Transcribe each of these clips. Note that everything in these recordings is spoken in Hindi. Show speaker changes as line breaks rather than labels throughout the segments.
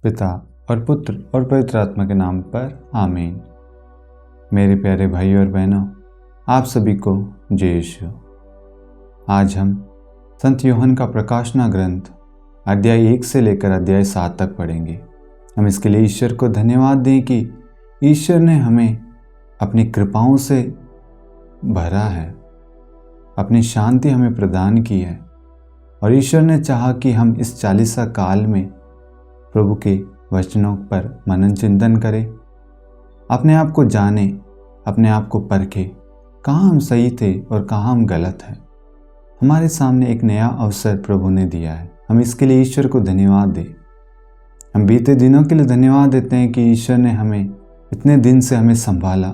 पिता और पुत्र और पवित्र आत्मा के नाम पर आमीन। मेरे प्यारे भाई और बहनों, आप सभी को जय यीशु। आज हम संत यूहन्ना का प्रकाशना ग्रंथ अध्याय 1 से लेकर अध्याय 7 तक पढ़ेंगे। हम इसके लिए ईश्वर को धन्यवाद दें कि ईश्वर ने हमें अपनी कृपाओं से भरा है, अपनी शांति हमें प्रदान की है और ईश्वर ने चाहा कि हम इस 40 काल में प्रभु के वचनों पर मनन चिंतन करें, अपने आप को जाने, अपने आप को परखें, कहाँ हम सही थे और कहाँ हम गलत हैं। हमारे सामने एक नया अवसर प्रभु ने दिया है, हम इसके लिए ईश्वर को धन्यवाद दें। हम बीते दिनों के लिए धन्यवाद देते हैं कि ईश्वर ने हमें इतने दिन से हमें संभाला।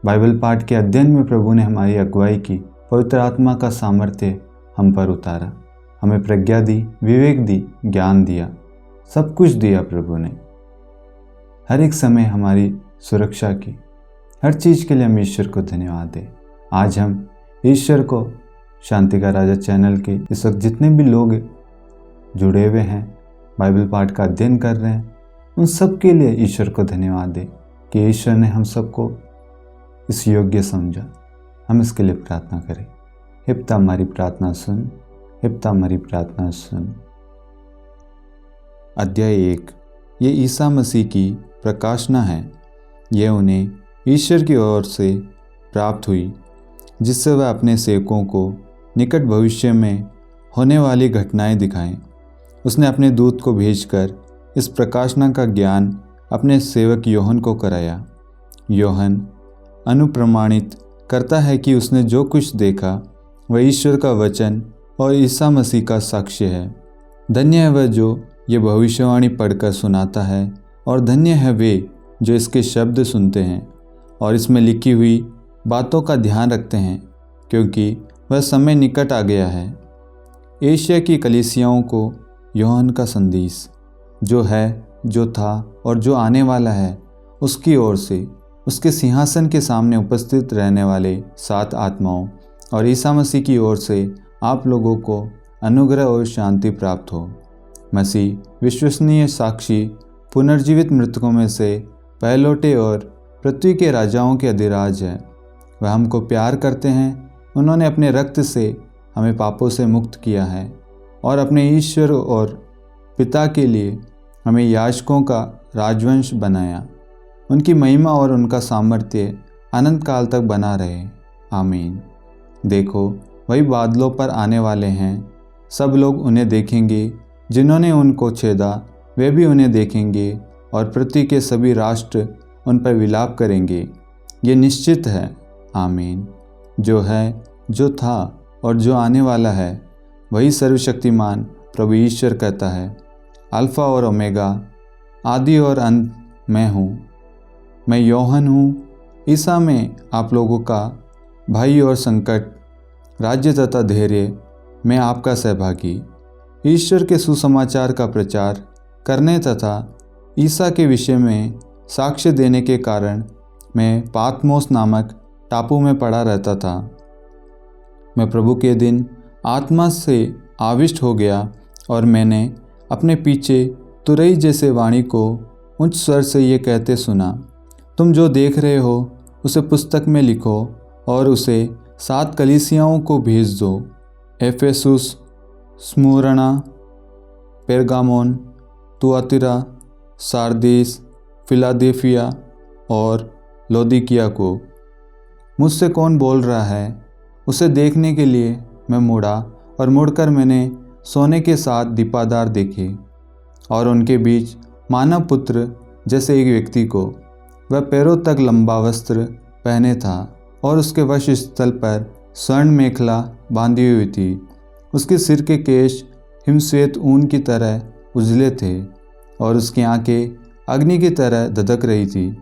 बाइबल पाठ के अध्ययन में प्रभु ने हमारी अगुवाई की, पवित्र आत्मा का सामर्थ्य हम पर उतारा, हमें प्रज्ञा दी, विवेक दी, ज्ञान दिया, सब कुछ दिया प्रभु ने। हर एक समय हमारी सुरक्षा की, हर चीज़ के लिए हम ईश्वर को धन्यवाद दें। आज हम ईश्वर को शांति का राजा चैनल के इस वक्त जितने भी लोग जुड़े हुए हैं, बाइबल पाठ का अध्ययन कर रहे हैं, उन सब के लिए ईश्वर को धन्यवाद दें कि ईश्वर ने हम सबको इस योग्य समझा। हम इसके लिए प्रार्थना करें। हे पिता, हमारी प्रार्थना सुन, हे पिता, हमारी प्रार्थना सुन। अध्याय 1 ये ईसा मसीह की प्रकाशना है। यह उन्हें ईश्वर की ओर से प्राप्त हुई, जिससे वह अपने सेवकों को निकट भविष्य में होने वाली घटनाएं दिखाएं। उसने अपने दूत को भेजकर इस प्रकाशना का ज्ञान अपने सेवक यूहन्ना को कराया। यूहन्ना अनुप्रमाणित करता है कि उसने जो कुछ देखा वह ईश्वर का वचन और ईसा मसीह का साक्ष्य है। धन्य है वह जो ये भविष्यवाणी पढ़कर सुनाता है और धन्य है वे जो इसके शब्द सुनते हैं और इसमें लिखी हुई बातों का ध्यान रखते हैं, क्योंकि वह समय निकट आ गया है। एशिया की कलीसियाओं को यूहन्ना का संदेश, जो है, जो था और जो आने वाला है, उसकी ओर से, उसके सिंहासन के सामने उपस्थित रहने वाले 7 आत्माओं और ईसा मसीह की ओर से आप लोगों को अनुग्रह और शांति प्राप्त हो। मसीह विश्वसनीय साक्षी, पुनर्जीवित मृतकों में से पहलौठे और पृथ्वी के राजाओं के अधिराज है। वह हमको प्यार करते हैं। उन्होंने अपने रक्त से हमें पापों से मुक्त किया है और अपने ईश्वर और पिता के लिए हमें याजकों का राजवंश बनाया। उनकी महिमा और उनका सामर्थ्य अनंत काल तक बना रहे। आमीन। देखो, वही बादलों पर आने वाले हैं। सब लोग उन्हें देखेंगे, जिन्होंने उनको छेदा वे भी उन्हें देखेंगे और पृथ्वी के सभी राष्ट्र उन पर विलाप करेंगे। ये निश्चित है। आमीन। जो है, जो था और जो आने वाला है, वही सर्वशक्तिमान प्रभु ईश्वर कहता है, अल्फ़ा और ओमेगा, आदि और अंत मैं हूँ। मैं यूहन्ना हूँ, ईसा में आप लोगों का भाई और संकट, राज्य तथा धैर्य में आपका सहभागी, ईश्वर के सुसमाचार का प्रचार करने तथा ईसा के विषय में साक्ष्य देने के कारण मैं पातमोस नामक टापू में पड़ा रहता था। मैं प्रभु के दिन आत्मा से आविष्ट हो गया और मैंने अपने पीछे तुरई जैसे वाणी को उच्च स्वर से ये कहते सुना, तुम जो देख रहे हो उसे पुस्तक में लिखो और उसे 7 कलीसियाओं को भेज दो, एफेसुस, स्मुरना, पेरगामोन, तुआतिरा, सार्दिस, फिलाडेल्फिया और लौदीकिया को। मुझसे कौन बोल रहा है, उसे देखने के लिए मैं मुड़ा और मुड़कर मैंने सोने के 7 दीपादार देखे और उनके बीच मानव पुत्र जैसे एक व्यक्ति को। वह पैरों तक लंबा वस्त्र पहने था और उसके वक्ष स्थल पर स्वर्ण मेखला बांधी हुई थी। उसके सिर के केश हिमश्वेत ऊन की तरह उजले थे और उसकी आंखें अग्नि की तरह धधक रही थी।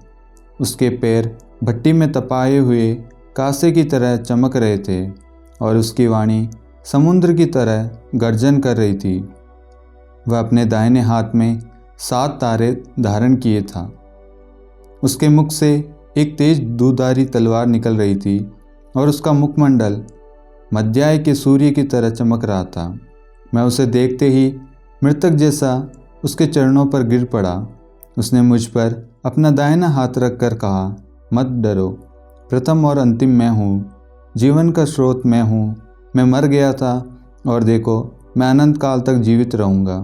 उसके पैर भट्टी में तपाए हुए कांसे की तरह चमक रहे थे और उसकी वाणी समुद्र की तरह गर्जन कर रही थी। वह अपने दाहिने हाथ में 7 तारे धारण किए था। उसके मुख से एक तेज दुधारी तलवार निकल रही थी और उसका मुखमंडल मध्याह्न के सूर्य की तरह चमक रहा था। मैं उसे देखते ही मृतक जैसा उसके चरणों पर गिर पड़ा। उसने मुझ पर अपना दाहिना हाथ रख कर कहा, मत डरो, प्रथम और अंतिम मैं हूँ, जीवन का स्रोत मैं हूँ। मैं मर गया था और देखो मैं अनंत काल तक जीवित रहूँगा।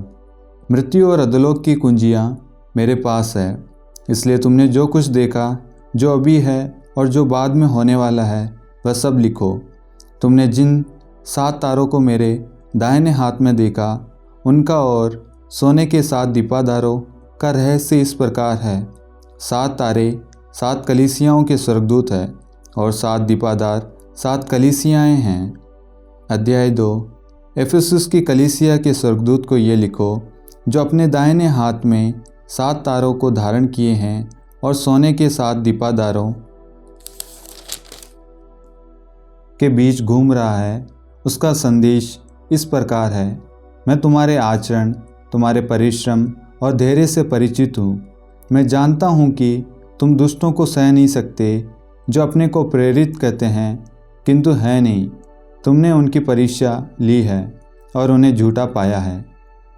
मृत्यु और अधोलोक की कुंजियाँ मेरे पास है, इसलिए तुमने जो कुछ देखा, जो अभी है और जो बाद में होने वाला है, वह सब लिखो। तुमने जिन 7 तारों को मेरे दाहिने हाथ में देखा, उनका और सोने के 7 दीपाधारों का रहस्य इस प्रकार है। 7 तारे 7 कलीसियाओं के स्वर्गदूत हैं और 7 दीपाधार 7 कलीसियाएँ हैं। अध्याय 2। एफेसुस की कलीसिया के स्वर्गदूत को ये लिखो, जो अपने दाहिने हाथ में 7 तारों को धारण किए हैं और सोने के 7 दीपाधारों के बीच घूम रहा है। उसका संदेश इस प्रकार है, मैं तुम्हारे आचरण, तुम्हारे परिश्रम और धैर्य से परिचित हूँ। मैं जानता हूँ कि तुम दुष्टों को सह नहीं सकते, जो अपने को प्रेरित कहते हैं किंतु है नहीं। तुमने उनकी परीक्षा ली है और उन्हें झूठा पाया है।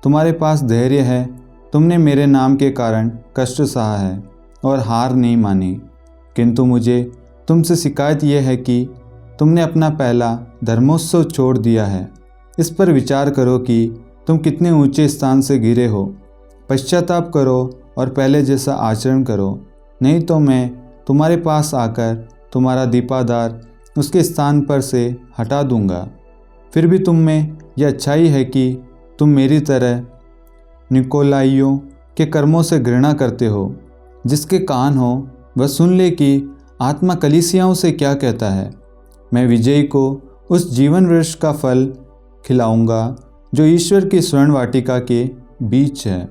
तुम्हारे पास धैर्य है, तुमने मेरे नाम के कारण कष्ट सहा है और हार नहीं मानी। किंतु मुझे तुमसे शिकायत यह है कि तुमने अपना पहला धर्मोत्सव छोड़ दिया है। इस पर विचार करो कि तुम कितने ऊंचे स्थान से गिरे हो। पश्चाताप करो और पहले जैसा आचरण करो, नहीं तो मैं तुम्हारे पास आकर तुम्हारा दीपाधार उसके स्थान पर से हटा दूंगा। फिर भी तुम में यह अच्छाई है कि तुम मेरी तरह निकोलाइयों के कर्मों से घृणा करते हो। जिसके कान हो वह सुन ले कि आत्मा कलीसियाओं से क्या कहता है। मैं विजयी को उस जीवन वृक्ष का फल खिलाऊंगा जो ईश्वर की स्वर्ण वाटिका के बीच है।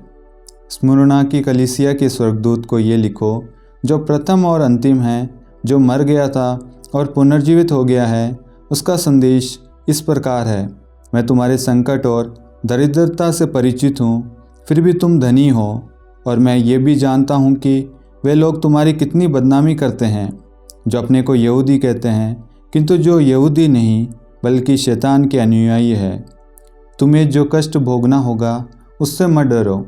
स्मुरना की कलीसिया के स्वर्गदूत को ये लिखो, जो प्रथम और अंतिम है, जो मर गया था और पुनर्जीवित हो गया है। उसका संदेश इस प्रकार है, मैं तुम्हारे संकट और दरिद्रता से परिचित हूँ, फिर भी तुम धनी हो, और मैं ये भी जानता हूँ कि वे लोग तुम्हारी कितनी बदनामी करते हैं, जो अपने को यहूदी कहते हैं किंतु जो यहूदी नहीं बल्कि शैतान के अनुयायी है। तुम्हें जो कष्ट भोगना होगा उससे मत डरो।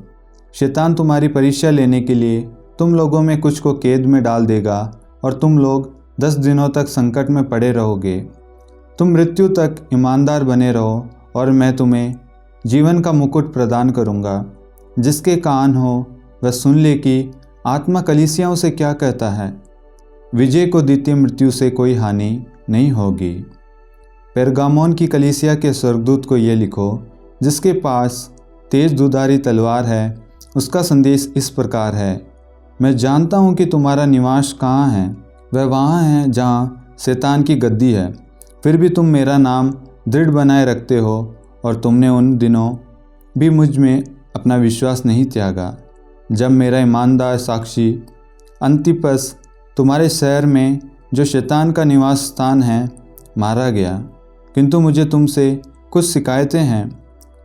शैतान तुम्हारी परीक्षा लेने के लिए तुम लोगों में कुछ को कैद में डाल देगा और तुम लोग 10 दिनों तक संकट में पड़े रहोगे। तुम मृत्यु तक ईमानदार बने रहो और मैं तुम्हें जीवन का मुकुट प्रदान करूँगा। जिसके कान हो वह सुन ले कि आत्मा कलीसियाओं से क्या कहता है। विजय को द्वितीय मृत्यु से कोई हानि नहीं होगी। पेरगामोन की कलीसिया के स्वर्गदूत को ये लिखो, जिसके पास तेज दुधारी तलवार है। उसका संदेश इस प्रकार है, मैं जानता हूँ कि तुम्हारा निवास कहाँ है। वह वहाँ है जहाँ शैतान की गद्दी है। फिर भी तुम मेरा नाम दृढ़ बनाए रखते हो और तुमने उन दिनों भी मुझ में अपना विश्वास नहीं त्यागा, जब मेरा ईमानदार साक्षी अंतिपस तुम्हारे शहर में, जो शैतान का निवास स्थान है, मारा गया। किंतु मुझे तुमसे कुछ शिकायतें हैं।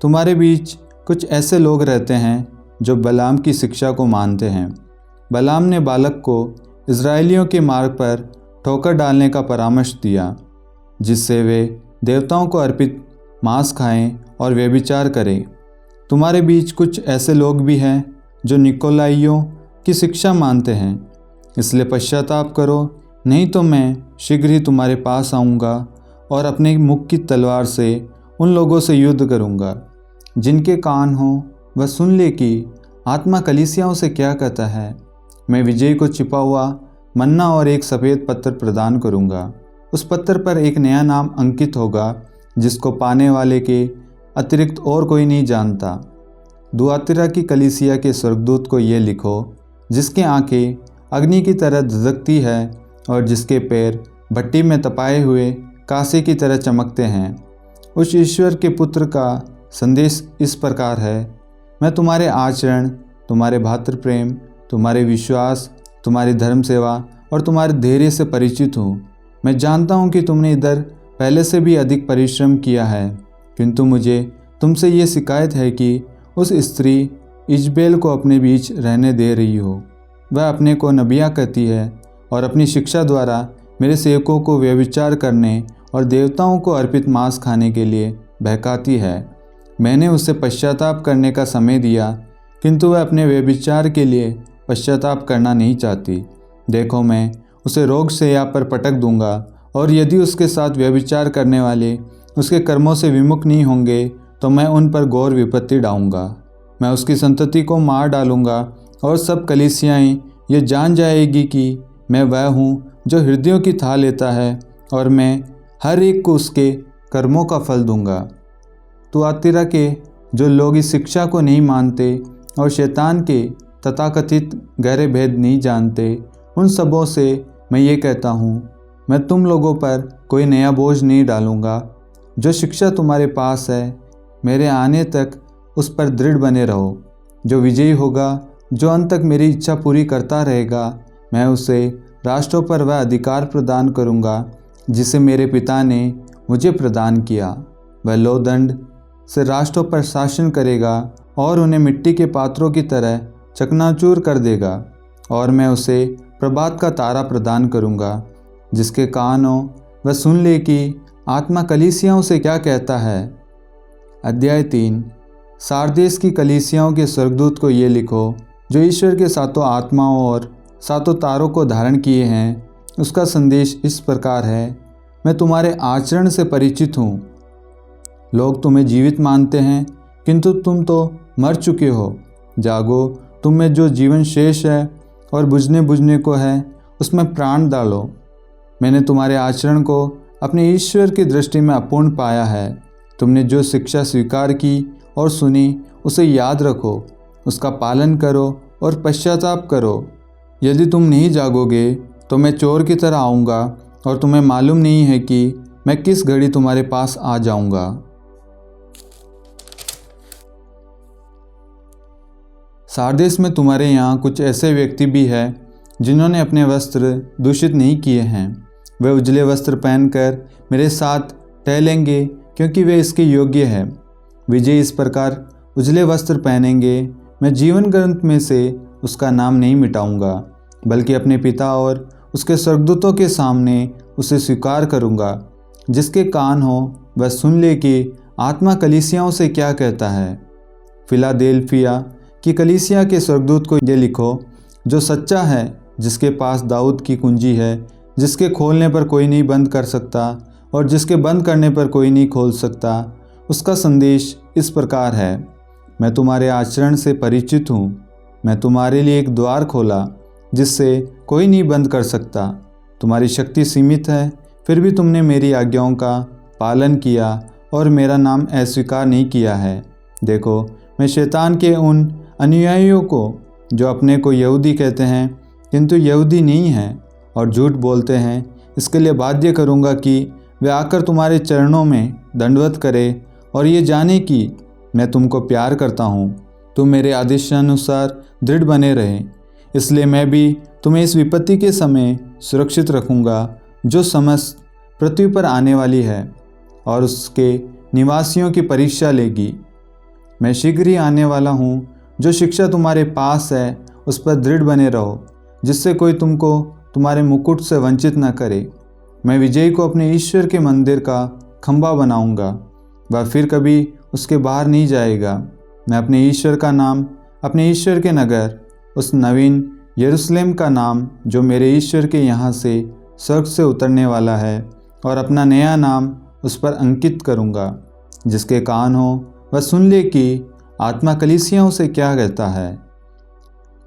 तुम्हारे बीच कुछ ऐसे लोग रहते हैं जो बलाम की शिक्षा को मानते हैं। बलाम ने बालक को इज़राइलियों के मार्ग पर ठोकर डालने का परामर्श दिया, जिससे वे देवताओं को अर्पित मांस खाएं और व्यभिचार करें। तुम्हारे बीच कुछ ऐसे लोग भी हैं जो निकोलाइयों की शिक्षा मानते हैं। इसलिए पश्चाताप करो, नहीं तो मैं शीघ्र ही तुम्हारे पास आऊँगा और अपने मुख की तलवार से उन लोगों से युद्ध करूँगा। जिनके कान हो वह सुन ले कि आत्मा कलीसियाओं से क्या कहता है। मैं विजयी को छिपा हुआ मन्ना और एक सफ़ेद पत्थर प्रदान करूँगा। उस पत्थर पर एक नया नाम अंकित होगा, जिसको पाने वाले के अतिरिक्त और कोई नहीं जानता। दुआतिरा की कलीसिया के स्वर्गदूत को ये लिखो, जिसकी आंखें अग्नि की तरह धधकती है और जिसके पैर भट्टी में तपाए हुए कांसे की तरह चमकते हैं। उस ईश्वर के पुत्र का संदेश इस प्रकार है, मैं तुम्हारे आचरण, तुम्हारे भातृ प्रेम, तुम्हारे विश्वास, तुम्हारी धर्म सेवा और तुम्हारे धैर्य से परिचित हूँ। मैं जानता हूँ कि तुमने इधर पहले से भी अधिक परिश्रम किया है, किंतु मुझे तुमसे ये शिकायत है कि उस स्त्री इजबेल को अपने बीच रहने दे रही हो। वह अपने को नबिया कहती है और अपनी शिक्षा द्वारा मेरे सेवकों को व्यभिचार करने और देवताओं को अर्पित मांस खाने के लिए बहकाती है। मैंने उसे पश्चाताप करने का समय दिया, किंतु वह अपने व्यभिचार के लिए पश्चाताप करना नहीं चाहती। देखो, मैं उसे रोग से यहाँ पर पटक दूंगा, और यदि उसके साथ व्यभिचार करने वाले उसके कर्मों से विमुख नहीं होंगे तो मैं उन पर घोर विपत्ति डालूंगा। मैं उसकी संतति को मार डालूंगा, और सब कलीसियाएं ये जान जाएगी कि मैं वह हूँ जो हृदयों की था लेता है, और मैं हर एक को उसके कर्मों का फल दूंगा। तुआतीरा के जो लोग इस शिक्षा को नहीं मानते और शैतान के तथाकथित गहरे भेद नहीं जानते, उन सबों से मैं ये कहता हूँ, मैं तुम लोगों पर कोई नया बोझ नहीं डालूंगा। जो शिक्षा तुम्हारे पास है, मेरे आने तक उस पर दृढ़ बने रहो। जो विजयी होगा, जो अंत तक मेरी इच्छा पूरी करता रहेगा, मैं उसे राष्ट्रों पर वह अधिकार प्रदान करूंगा जिसे मेरे पिता ने मुझे प्रदान किया। वह लोहदंड से राष्ट्रों पर शासन करेगा और उन्हें मिट्टी के पात्रों की तरह चकनाचूर कर देगा। और मैं उसे प्रभात का तारा प्रदान करूंगा। जिसके कान हो वह सुन ले कि आत्मा कलीसियाओं से क्या कहता है। अध्याय 3। सारदेस की कलीसियाओं के स्वर्गदूत को ये लिखो, जो ईश्वर के सातों आत्माओं और सातों तारों को धारण किए हैं। उसका संदेश इस प्रकार है, मैं तुम्हारे आचरण से परिचित हूँ। लोग तुम्हें जीवित मानते हैं, किंतु तुम तो मर चुके हो। जागो, तुम में जो जीवन शेष है और बुझने को है, उसमें प्राण डालो। मैंने तुम्हारे आचरण को अपने ईश्वर की दृष्टि में अपूर्ण पाया है। तुमने जो शिक्षा स्वीकार की और सुनी, उसे याद रखो, उसका पालन करो और पश्चाताप करो। यदि तुम नहीं जागोगे तो मैं चोर की तरह आऊँगा, और तुम्हें मालूम नहीं है कि मैं किस घड़ी तुम्हारे पास आ जाऊँगा। सारदेस में तुम्हारे यहाँ कुछ ऐसे व्यक्ति भी हैं जिन्होंने अपने वस्त्र दूषित नहीं किए हैं। वे उजले वस्त्र पहनकर मेरे साथ टहलेंगे, क्योंकि वे इसके योग्य हैं। विजय इस प्रकार उजले वस्त्र पहनेंगे, मैं जीवन ग्रंथ में से उसका नाम नहीं मिटाऊंगा, बल्कि अपने पिता और उसके स्वर्गदूतों के सामने उसे स्वीकार करूंगा। जिसके कान हो वह सुन ले कि आत्मा कलीसियाओं से क्या कहता है। फिलाडेल्फिया की कलीसिया के स्वर्गदूत को ये लिखो, जो सच्चा है, जिसके पास दाऊद की कुंजी है, जिसके खोलने पर कोई नहीं बंद कर सकता और जिसके बंद करने पर कोई नहीं खोल सकता। उसका संदेश इस प्रकार है, मैं तुम्हारे आचरण से परिचित हूँ। मैं तुम्हारे लिए एक द्वार खोला जिससे कोई नहीं बंद कर सकता। तुम्हारी शक्ति सीमित है, फिर भी तुमने मेरी आज्ञाओं का पालन किया और मेरा नाम अस्वीकार नहीं किया है। देखो, मैं शैतान के उन अनुयायियों को जो अपने को यहूदी कहते हैं किंतु यहूदी नहीं हैं और झूठ बोलते हैं, इसके लिए बाध्य करूँगा कि वे आकर तुम्हारे चरणों में दंडवत करें और ये जाने कि मैं तुमको प्यार करता हूँ। तुम मेरे आदेशानुसार दृढ़ बने रहें। इसलिए मैं भी तुम्हें इस विपत्ति के समय सुरक्षित रखूँगा जो समस्त पृथ्वी पर आने वाली है और उसके निवासियों की परीक्षा लेगी। मैं शीघ्र ही आने वाला हूँ। जो शिक्षा तुम्हारे पास है उस पर दृढ़ बने रहो, जिससे कोई तुमको तुम्हारे मुकुट से वंचित न करे। मैं विजयी को अपने ईश्वर के मंदिर का खंभा बनाऊंगा, वह फिर कभी उसके बाहर नहीं जाएगा। मैं अपने ईश्वर का नाम, अपने ईश्वर के नगर, उस नवीन यरूशलेम का नाम जो मेरे ईश्वर के यहाँ से स्वर्ग से उतरने वाला है, और अपना नया नाम उस पर अंकित करूँगा। जिसके कान हो वह सुन ले कि आत्मा कलीसियाओं से क्या कहता है।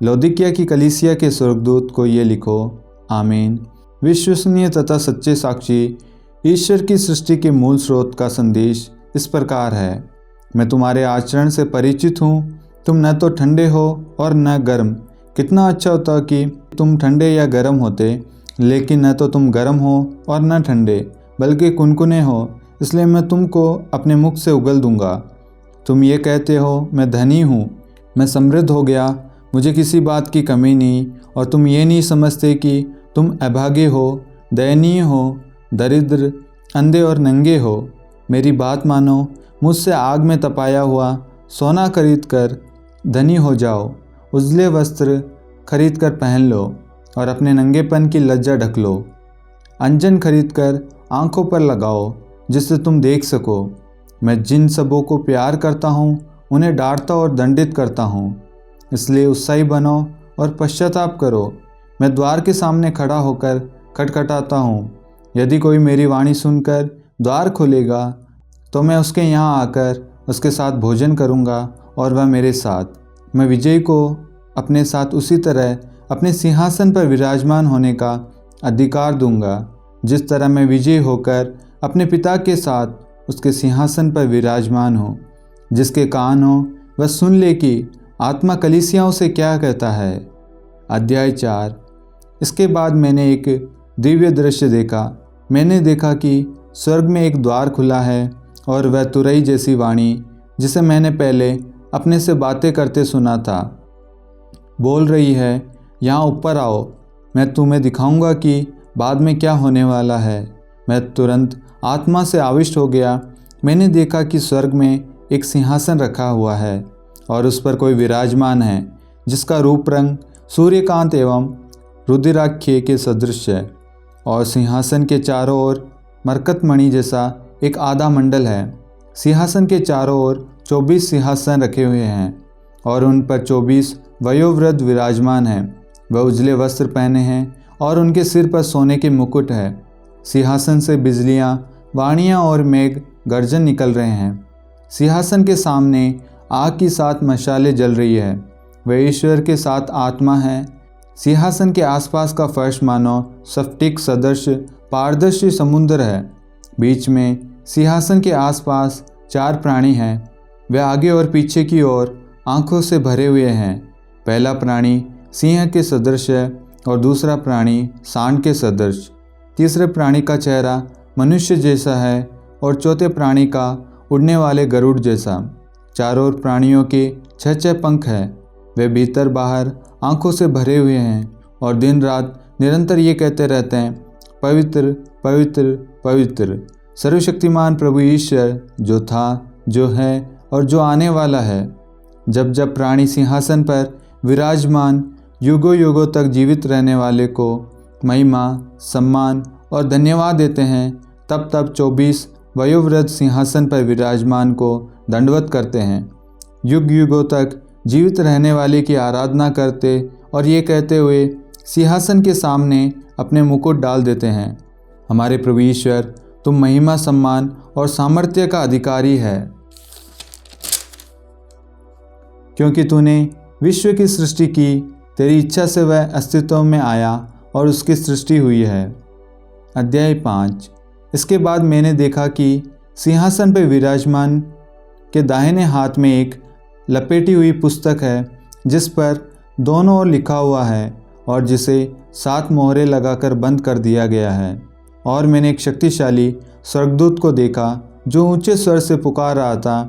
लौदीकिया की कलीसिया के स्वर्गदूत को ये लिखो, आमीन। विश्वसनीय तथा सच्चे साक्षी ईश्वर की सृष्टि के मूल स्रोत का संदेश इस प्रकार है, मैं तुम्हारे आचरण से परिचित हूँ। तुम न तो ठंडे हो और न गर्म। कितना अच्छा होता कि तुम ठंडे या गर्म होते, लेकिन न तो तुम गर्म हो और न ठंडे, बल्कि कुनकुने हो। इसलिए मैं तुमको अपने मुख से उगल दूंगा। तुम ये कहते हो, मैं धनी हूँ, मैं समृद्ध हो गया, मुझे किसी बात की कमी नहीं, और तुम ये नहीं समझते कि तुम अभागे हो, दयनीय हो, दरिद्र, अंधे और नंगे हो। मेरी बात मानो, मुझसे आग में तपाया हुआ सोना खरीद कर धनी हो जाओ। उजले वस्त्र खरीद कर पहन लो और अपने नंगेपन की लज्जा ढक लो। अंजन खरीद कर आँखों पर लगाओ जिससे तुम देख सको। मैं जिन सबों को प्यार करता हूँ उन्हें डांटता और दंडित करता हूँ। इसलिए उत्साही बनो और पश्चाताप करो। मैं द्वार के सामने खड़ा होकर खटखटाता हूँ। यदि कोई मेरी वाणी सुनकर द्वार खोलेगा तो मैं उसके यहाँ आकर उसके साथ भोजन करूँगा और वह मेरे साथ। मैं विजयी को अपने साथ उसी तरह अपने सिंहासन पर विराजमान होने का अधिकार दूंगा जिस तरह मैं विजयी होकर अपने पिता के साथ उसके सिंहासन पर विराजमान हूँ। जिसके कान हो वह सुन ले कि आत्मा कलीसियाओं से क्या कहता है। अध्याय 4। इसके बाद मैंने एक दिव्य दृश्य देखा। मैंने देखा कि स्वर्ग में एक द्वार खुला है और वह तुरई जैसी वाणी जिसे मैंने पहले अपने से बातें करते सुना था बोल रही है, यहाँ ऊपर आओ, मैं तुम्हें दिखाऊंगा कि बाद में क्या होने वाला है। मैं तुरंत आत्मा से आविष्ट हो गया। मैंने देखा कि स्वर्ग में एक सिंहासन रखा हुआ है और उस पर कोई विराजमान है जिसका रूप रंग सूर्यकांत एवं रुद्राक्ष के सदृश है और सिंहासन के चारों ओर मरकतमणि जैसा एक आधा मंडल है। सिंहासन के चारों ओर 24 सिंहासन रखे हुए हैं और उन पर 24 वयोवृद्ध विराजमान हैं। वह उजले वस्त्र पहने हैं और उनके सिर पर सोने के मुकुट है। सिंहासन से बिजलियाँ, वाणियाँ और मेघ गर्जन निकल रहे हैं। सिंहासन के सामने आग की 7 मशालें जल रही है। वह ईश्वर के 7 आत्मा है। सिंहासन के आसपास का फर्श मानो स्फटिक सदृश पारदर्शी समुद्र है। बीच में सिंहासन के आसपास 4 प्राणी हैं। वे आगे और पीछे की ओर आंखों से भरे हुए हैं। पहला प्राणी सिंह के सदृश है और दूसरा प्राणी सांड के सदृश। तीसरे प्राणी का चेहरा मनुष्य जैसा है और चौथे प्राणी का उड़ने वाले गरुड़ जैसा। चारों प्राणियों के 6 पंख हैं। वे भीतर बाहर आंखों से भरे हुए हैं और दिन रात निरंतर ये कहते रहते हैं, पवित्र पवित्र पवित्र सर्वशक्तिमान प्रभु ईश्वर, जो था, जो है और जो आने वाला है। जब जब प्राणी सिंहासन पर विराजमान युगों युगों तक जीवित रहने वाले को महिमा, सम्मान और धन्यवाद देते हैं, तब तब 24 वयोवृद्ध सिंहासन पर विराजमान को दंडवत करते हैं। युग युगों तक जीवित रहने वाले की आराधना करते और ये कहते हुए सिंहासन के सामने अपने मुकुट डाल देते हैं, हमारे प्रभु ईश्वर, तुम महिमा, सम्मान और सामर्थ्य का अधिकारी है, क्योंकि तूने विश्व की सृष्टि की, तेरी इच्छा से वह अस्तित्व में आया और उसकी सृष्टि हुई है। अध्याय 5। इसके बाद मैंने देखा कि सिंहासन पर विराजमान के दाहिने हाथ में एक लपेटी हुई पुस्तक है जिस पर दोनों ओर लिखा हुआ है और जिसे 7 मोहरें लगाकर बंद कर दिया गया है। और मैंने एक शक्तिशाली स्वर्गदूत को देखा जो ऊंचे स्वर से पुकार रहा था,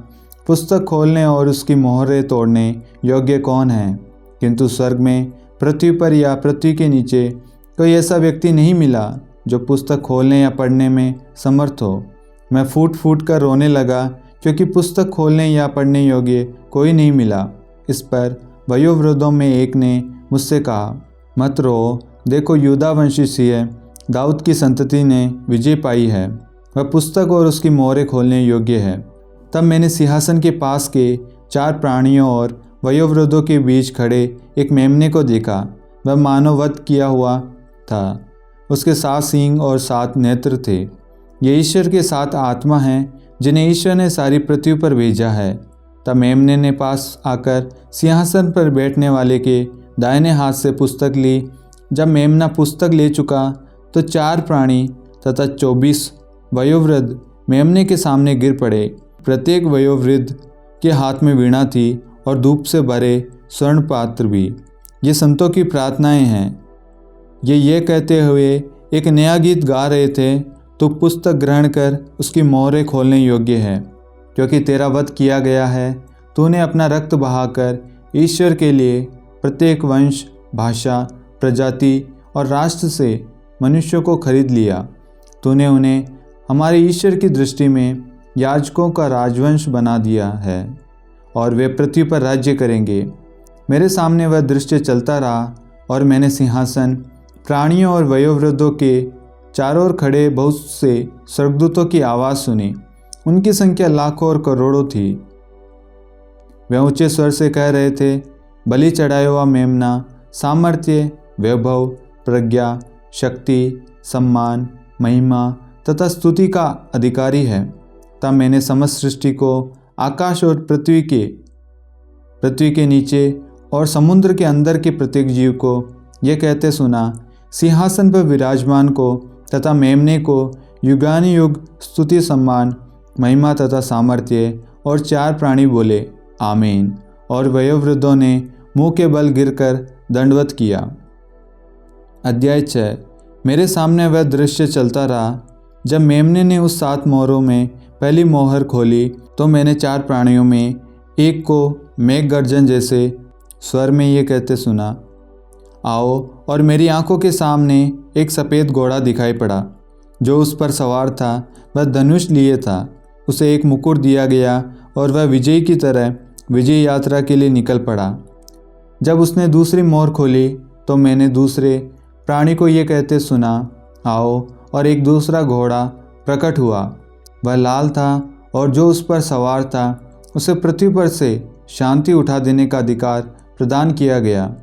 पुस्तक खोलने और उसकी मोहरें तोड़ने योग्य कौन है? किंतु स्वर्ग में, पृथ्वी पर या पृथ्वी के नीचे कोई ऐसा व्यक्ति नहीं मिला जो पुस्तक खोलने या पढ़ने में समर्थ हो। मैं फूट फूट कर रोने लगा क्योंकि पुस्तक खोलने या पढ़ने योग्य कोई नहीं मिला। इस पर वयोवृद्धों में एक ने मुझसे कहा, मत रो, देखो यूदा वंशी सिंह दाऊद की संतति ने विजय पाई है, वह पुस्तक और उसकी मोहरें खोलने योग्य है। तब मैंने सिंहासन के पास के 4 प्राणियों और वयोवृद्धों के बीच खड़े एक मेमने को देखा। वह मानव वध किया हुआ था। उसके 7 सींग और 7 नेत्र थे। ये ईश्वर के 7 आत्मा हैं जिन्हें ईश्वर ने सारी पृथ्वी पर भेजा है। तब मेमने ने पास आकर सिंहासन पर बैठने वाले के दाहिने हाथ से पुस्तक ली। जब मेमना पुस्तक ले चुका तो 4 प्राणी तथा 24 वयोवृद्ध मेमने के सामने गिर पड़े। प्रत्येक वयोवृद्ध के हाथ में वीणा थी और धूप से भरे स्वर्ण पात्र भी। ये संतों की प्रार्थनाएं हैं। ये कहते हुए एक नया गीत गा रहे थे, तो पुस्तक ग्रहण कर उसकी मोहरें खोलने योग्य है, क्योंकि तेरा वध किया गया है। तूने अपना रक्त बहाकर ईश्वर के लिए प्रत्येक वंश, भाषा, प्रजाति और राष्ट्र से मनुष्यों को खरीद लिया। तूने उन्हें हमारे ईश्वर की दृष्टि में याजकों का राजवंश बना दिया है और वे पृथ्वी पर राज्य करेंगे। मेरे सामने वह दृश्य चलता रहा और मैंने सिंहासन, प्राणियों और वयोवृद्धों के चारों ओर खड़े बहुत से स्वर्गदूतों की आवाज़ सुनी। उनकी संख्या लाखों और करोड़ों थी। वे ऊंचे स्वर से कह रहे थे, बलि चढ़ाया हुआ मेमना सामर्थ्य, वैभव, प्रज्ञा, शक्ति, सम्मान, महिमा तथा स्तुति का अधिकारी है। तब मैंने समस्त सृष्टि को, आकाश और पृथ्वी के नीचे और समुद्र के अंदर के प्रत्येक जीव को यह कहते सुना, सिंहासन पर विराजमान को तथा मेमने को युगानुयुग स्तुति, सम्मान, महिमा तथा सामर्थ्य। और 4 प्राणी बोले, आमीन। और वयोवृद्धों ने मुंह के बल गिरकर दंडवत किया। अध्याय 6। मेरे सामने वह दृश्य चलता रहा। जब मेमने ने उस 7 मोहरों में पहली मोहर खोली तो मैंने 4 प्राणियों में एक को मेघ गर्जन जैसे स्वर में ये कहते सुना, आओ। और मेरी आंखों के सामने एक सफ़ेद घोड़ा दिखाई पड़ा। जो उस पर सवार था वह धनुष लिए था। उसे एक मुकुट दिया गया और वह विजयी की तरह विजय यात्रा के लिए निकल पड़ा। जब उसने दूसरी मोहर खोली तो मैंने दूसरे प्राणी को ये कहते सुना, आओ। और एक दूसरा घोड़ा प्रकट हुआ। वह लाल था और जो उस पर सवार था उसे पृथ्वी पर से शांति उठा देने का अधिकार प्रदान किया गया,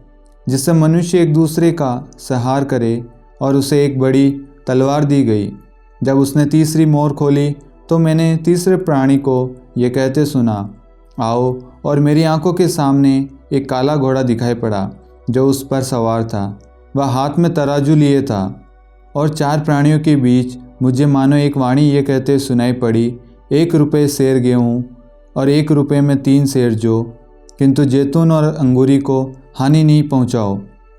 जिससे मनुष्य एक दूसरे का संहार करे, और उसे एक बड़ी तलवार दी गई। जब उसने तीसरी मोहर खोली तो मैंने तीसरे प्राणी को ये कहते सुना, आओ। और मेरी आंखों के सामने एक काला घोड़ा दिखाई पड़ा। जो उस पर सवार था वह हाथ में तराजू लिए था। और 4 प्राणियों के बीच मुझे मानो एक वाणी ये कहते सुनाई पड़ी, 1 रुपये सेर गेहूँ और 1 रुपये में 3 सेर जौ, किंतु जैतून और अंगूरी को हानि नहीं पहुँचाओ।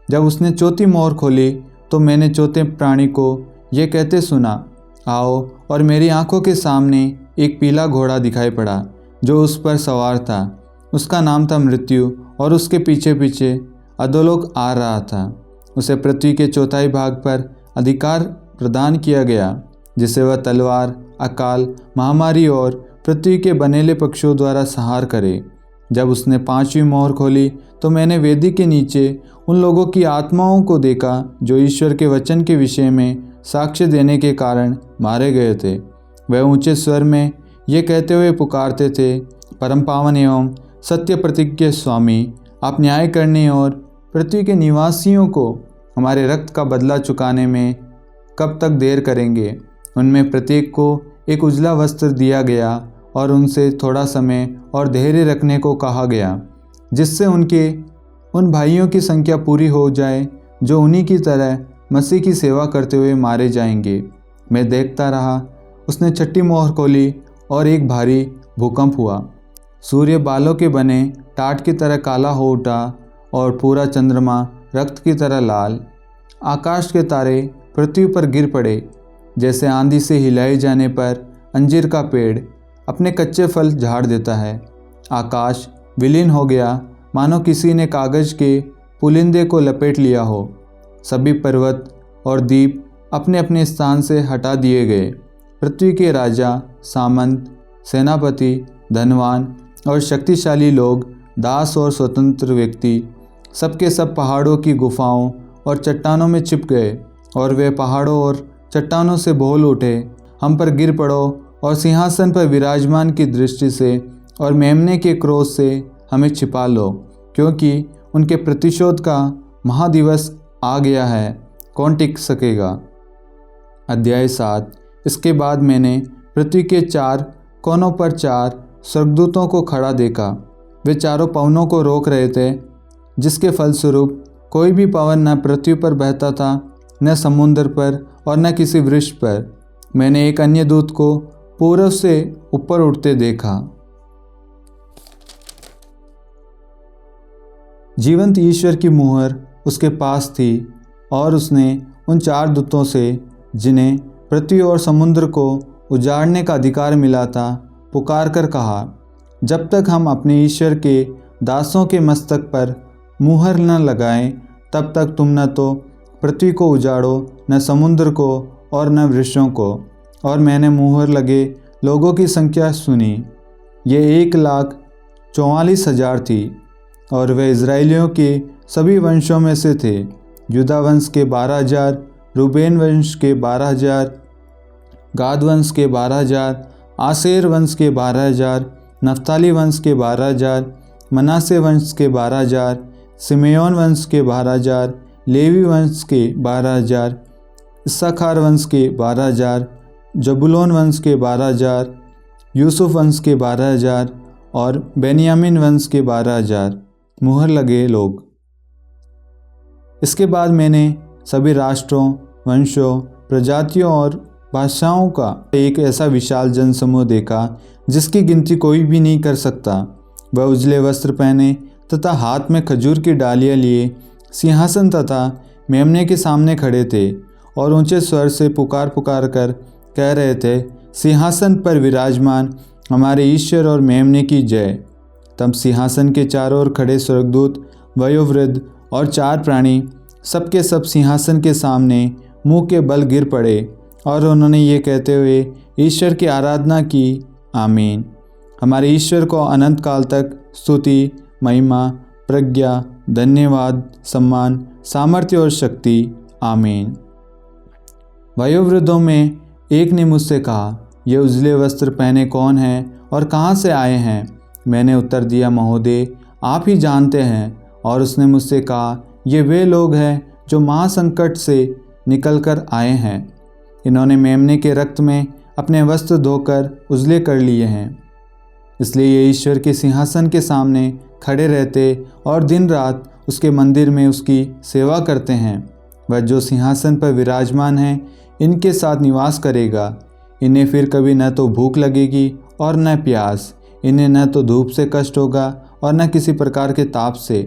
जब उसने चौथी मोहर खोली तो मैंने चौथे प्राणी को ये कहते सुना, आओ। और मेरी आंखों के सामने एक पीला घोड़ा दिखाई पड़ा। जो उस पर सवार था उसका नाम था मृत्यु, और उसके पीछे पीछे अधोलोक आ रहा था। उसे पृथ्वी के चौथाई भाग पर अधिकार प्रदान किया गया, जिससे वह तलवार, अकाल, महामारी और पृथ्वी के बनेले पक्षियों द्वारा संहार करे। जब उसने 5वीं मोहर खोली तो मैंने वेदी के नीचे उन लोगों की आत्माओं को देखा जो ईश्वर के वचन के विषय में साक्ष्य देने के कारण मारे गए थे। वह ऊंचे स्वर में ये कहते हुए पुकारते थे, परम पावन एवं सत्य प्रतिज्ञ स्वामी, आप न्याय करने और पृथ्वी के निवासियों को हमारे रक्त का बदला चुकाने में कब तक देर करेंगे। उनमें प्रत्येक को एक उजला वस्त्र दिया गया और उनसे थोड़ा समय और धैर्य रखने को कहा गया, जिससे उन भाइयों की संख्या पूरी हो जाए जो उन्हीं की तरह मसीह की सेवा करते हुए मारे जाएंगे। मैं देखता रहा। उसने 6ठी मोहर खोली और एक भारी भूकंप हुआ। सूर्य बालों के बने टाट की तरह काला हो उठा और पूरा चंद्रमा रक्त की तरह लाल। आकाश के तारे पृथ्वी पर गिर पड़े, जैसे आंधी से हिलाए जाने पर अंजीर का पेड़ अपने कच्चे फल झाड़ देता है। आकाश विलीन हो गया, मानो किसी ने कागज के पुलिंदे को लपेट लिया हो। सभी पर्वत और द्वीप अपने अपने स्थान से हटा दिए गए। पृथ्वी के राजा, सामंत, सेनापति, धनवान और शक्तिशाली लोग, दास और स्वतंत्र व्यक्ति, सबके सब पहाड़ों की गुफाओं और चट्टानों में छिप गए। और वे पहाड़ों और चट्टानों से बोल उठे, हम पर गिर पड़ो और सिंहासन पर विराजमान की दृष्टि से और मेमने के क्रोध से हमें छिपा लो, क्योंकि उनके प्रतिशोध का महादिवस आ गया है, कौन टिक सकेगा। अध्याय 7। इसके बाद मैंने पृथ्वी के 4 कोनों पर 4 स्वर्गदूतों को खड़ा देखा। वे चारों पवनों को रोक रहे थे, जिसके फलस्वरूप कोई भी पवन न पृथ्वी पर बहता था, न समुद्र पर और न किसी वृक्ष पर। मैंने एक अन्य दूत को पूर्व से ऊपर उठते देखा। जीवंत ईश्वर की मुहर उसके पास थी और उसने उन 4 दूतों से, जिन्हें पृथ्वी और समुद्र को उजाड़ने का अधिकार मिला था, पुकार कर कहा, जब तक हम अपने ईश्वर के दासों के मस्तक पर मुहर न लगाएं, तब तक तुम न तो पृथ्वी को उजाड़ो, न समुद्र को और न वृक्षों को। और मैंने मुहर लगे लोगों की संख्या सुनी। ये 1,44,000 थी और वे इज़राइलियों के सभी वंशों में से थे। यूदा वंश के 12,000, रूबेन वंश के 12,000, गाद वंश के 12,000, आसेर वंश के 12,000, नफ्ताली वंश के 12,000, मनासे वंश के 12,000, सिमेयोन वंश के 12,000, लेवी वंश के 12,000, इस्साकार वंश के 12,000, जबूलून वंश के 12,000, यूसुफ वंश के 12,000 और बेन्यामीन वंश के 12,000 मुहर लगे लोग। इसके बाद मैंने सभी राष्ट्रों, वंशों, प्रजातियों और भाषाओं का एक ऐसा विशाल जनसमूह देखा जिसकी गिनती कोई भी नहीं कर सकता। वह उजले वस्त्र पहने तथा हाथ में खजूर की डालियाँ लिए सिंहासन तथा मेमने के सामने खड़े थे और ऊंचे स्वर से पुकार पुकार कर कह रहे थे, सिंहासन पर विराजमान हमारे ईश्वर और मेमने की जय। तब सिंहासन के चारों ओर खड़े स्वर्गदूत, वयोवृद्ध और 4 प्राणी सबके सब सिंहासन के सामने मुंह के बल गिर पड़े और उन्होंने ये कहते हुए ईश्वर की आराधना की, आमीन। हमारे ईश्वर को अनंत काल तक स्तुति, महिमा, प्रज्ञा, धन्यवाद, सम्मान, सामर्थ्य और शक्ति, आमीन। वयोवृद्धों में एक ने मुझसे कहा, ये उजले वस्त्र पहने कौन हैं और कहाँ से आए हैं? मैंने उत्तर दिया, महोदय आप ही जानते हैं। और उसने मुझसे कहा, ये वे लोग हैं जो महासंकट से निकलकर आए हैं। इन्होंने मेमने के रक्त में अपने वस्त्र धोकर उजले कर लिए हैं। इसलिए ये ईश्वर के सिंहासन के सामने खड़े रहते और दिन रात उसके मंदिर में उसकी सेवा करते हैं। वह जो सिंहासन पर विराजमान है इनके साथ निवास करेगा। इन्हें फिर कभी न तो भूख लगेगी और न प्यास। इन्हें न तो धूप से कष्ट होगा और न किसी प्रकार के ताप से,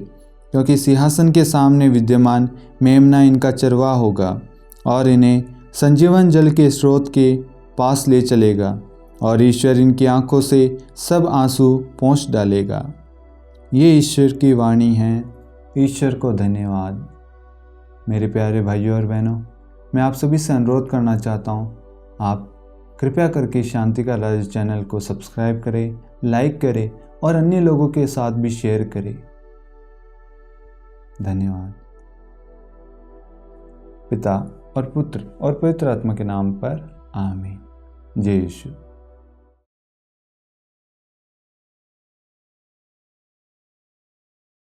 क्योंकि सिंहासन के सामने विद्यमान मेमना इनका चरवाहा होगा और इन्हें संजीवन जल के स्रोत के पास ले चलेगा और ईश्वर इनकी आंखों से सब आंसू पोंछ डालेगा। ये ईश्वर की वाणी है। ईश्वर को धन्यवाद। मेरे प्यारे भाइयों और बहनों, मैं आप सभी से अनुरोध करना चाहता हूँ, आप कृपया करके शांति का राज चैनल को सब्सक्राइब करें, लाइक करें और अन्य लोगों के साथ भी शेयर करें। धन्यवाद। पिता और पुत्र और पवित्र आत्मा के नाम पर, आमीन। जय यीशु।